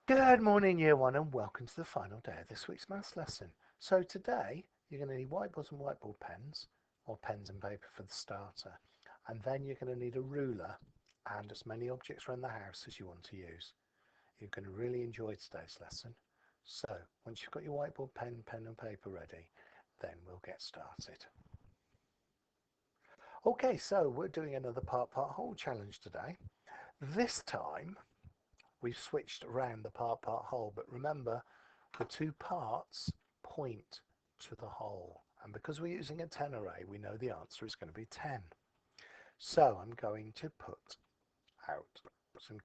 Good morning, Year 1, and welcome to the final day of this week's maths lesson. So today, you're going to need whiteboards and whiteboard pens, or pens and paper for the starter. And then you're going to need a ruler and as many objects around the house as you want to use. You're going to really enjoy today's lesson. So, once you've got your whiteboard pen and paper ready, then we'll get started. Okay, so we're doing another part whole challenge today. This time, we've switched around the part whole, but remember the two parts point to the whole, and because we're using a 10 array, we know the answer is going to be 10. So I'm going to put out some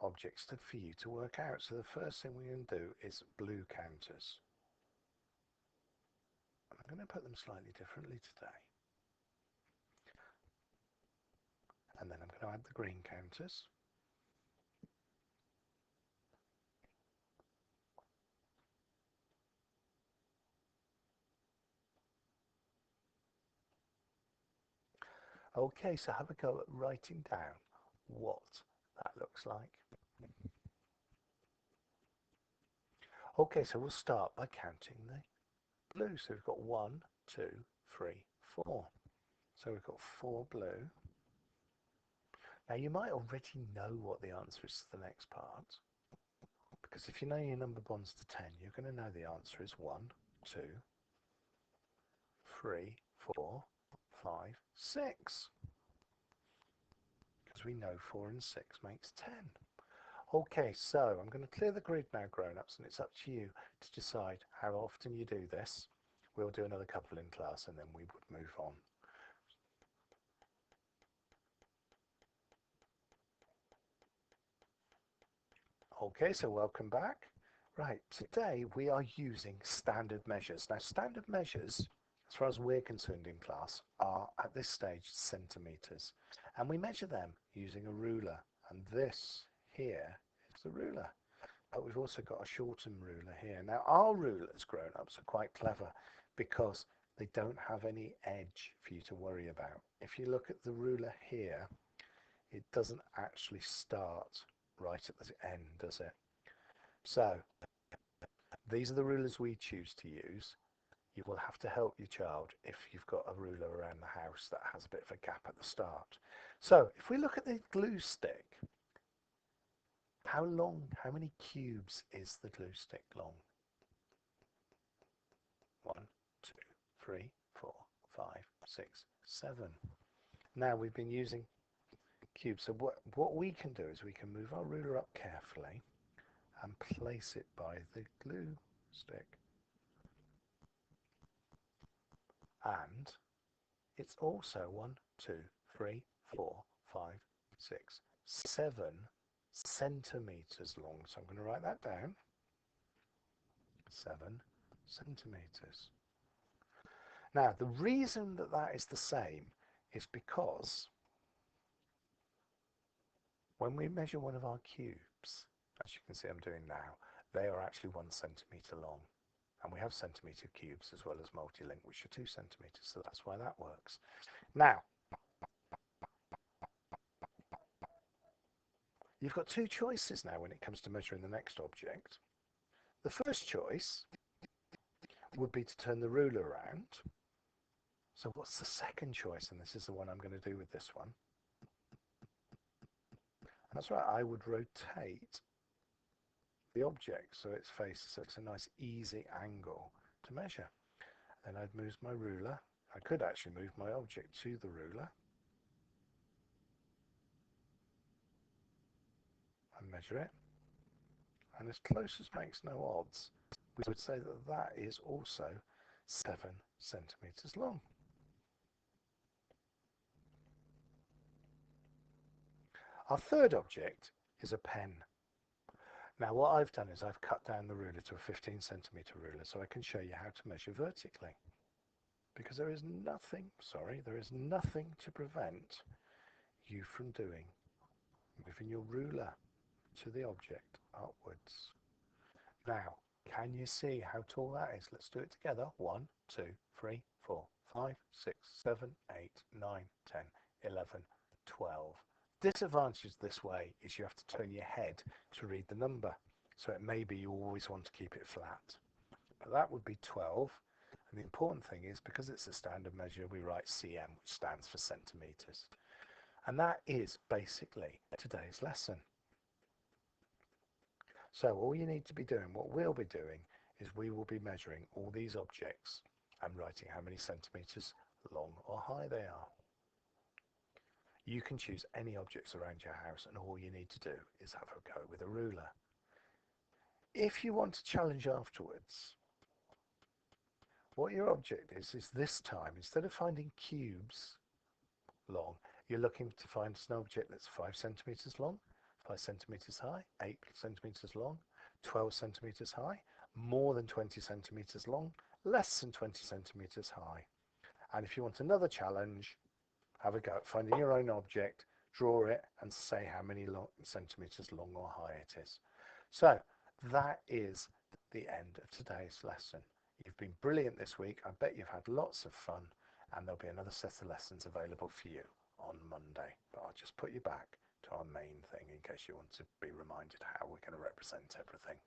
objects for you to work out. So the first thing we're going to do is blue counters. I'm going to put them slightly differently today, and then I'm going to add the green counters. Okay, so have a go at writing down what that looks like. Okay, so we'll start by counting the blue. So we've got 1, 2, 3, 4. So we've got 4 blue. Now you might already know what the answer is to the next part, because if you know your number bonds to 10, you're going to know the answer is 1, 2, 3, 4, 5, 6. Because we know 4 and 6 makes 10. Okay, so I'm going to clear the grid now, grown-ups, and it's up to you to decide how often you do this. We'll do another couple in class and then we would move on. Okay, so welcome back. Right, today we are using standard measures. Now, standard measures, as far as we're concerned in class, are at this stage centimetres. And we measure them using a ruler. And this here is the ruler. But we've also got a shortened ruler here. Now, our rulers, grown-ups, are quite clever because they don't have any edge for you to worry about. If you look at the ruler here, it doesn't actually start right at the end, does it? So these are the rulers we choose to use. You will have to help your child if you've got a ruler around the house that has a bit of a gap at the start. So if we look at the glue stick, how many cubes is the glue stick long? 1, 2, 3, 4, 5, 6, 7. Now we've been using cubes, so what we can do is we can move our ruler up carefully and place it by the glue stick. And it's also 1, 2, 3, 4, 5, 6, 7 centimeters long. So I'm going to write that down. 7 centimeters. Now, the reason that that is the same is because when we measure one of our cubes, as you can see I'm doing now, they are actually 1 centimeter long. And we have centimeter cubes as well as multi-link, which are 2 centimeters, so that's why that works. Now, you've got two choices now when it comes to measuring the next object. The first choice would be to turn the ruler around. So what's the second choice? And this is the one I'm going to do with this one. And that's right, I would rotate the object so it's faced, so it's a nice easy angle to measure. Then I'd move my ruler. I could actually move my object to the ruler and measure it. And as close as makes no odds, we would say that that is also 7 centimeters long. Our third object is a pen. Now what I've done is I've cut down the ruler to a 15 centimeter ruler so I can show you how to measure vertically. Because there is nothing to prevent you from moving your ruler to the object upwards. Now, can you see how tall that is? Let's do it together. 1, 2, 3, 4, 5, 6, 7, 8, 9, 10, 11, 12, Disadvantage this way is you have to turn your head to read the number. So it may be you always want to keep it flat. But that would be 12. And the important thing is, because it's a standard measure, we write cm, which stands for centimetres. And that is basically today's lesson. So all you need to be doing, what we'll be doing, is we will be measuring all these objects and writing how many centimetres long or high they are. You can choose any objects around your house, and all you need to do is have a go with a ruler. If you want to challenge afterwards, what your object is this time, instead of finding cubes long, you're looking to find an object that's 5 centimetres long, 5 centimetres high, 8 centimetres long, 12 centimetres high, more than 20 centimetres long, less than 20 centimetres high. And if you want another challenge, have a go at finding your own object, draw it, and say how many centimetres long or high it is. So that is the end of today's lesson. You've been brilliant this week. I bet you've had lots of fun, and there'll be another set of lessons available for you on Monday. But I'll just put you back to our main thing in case you want to be reminded how we're going to represent everything.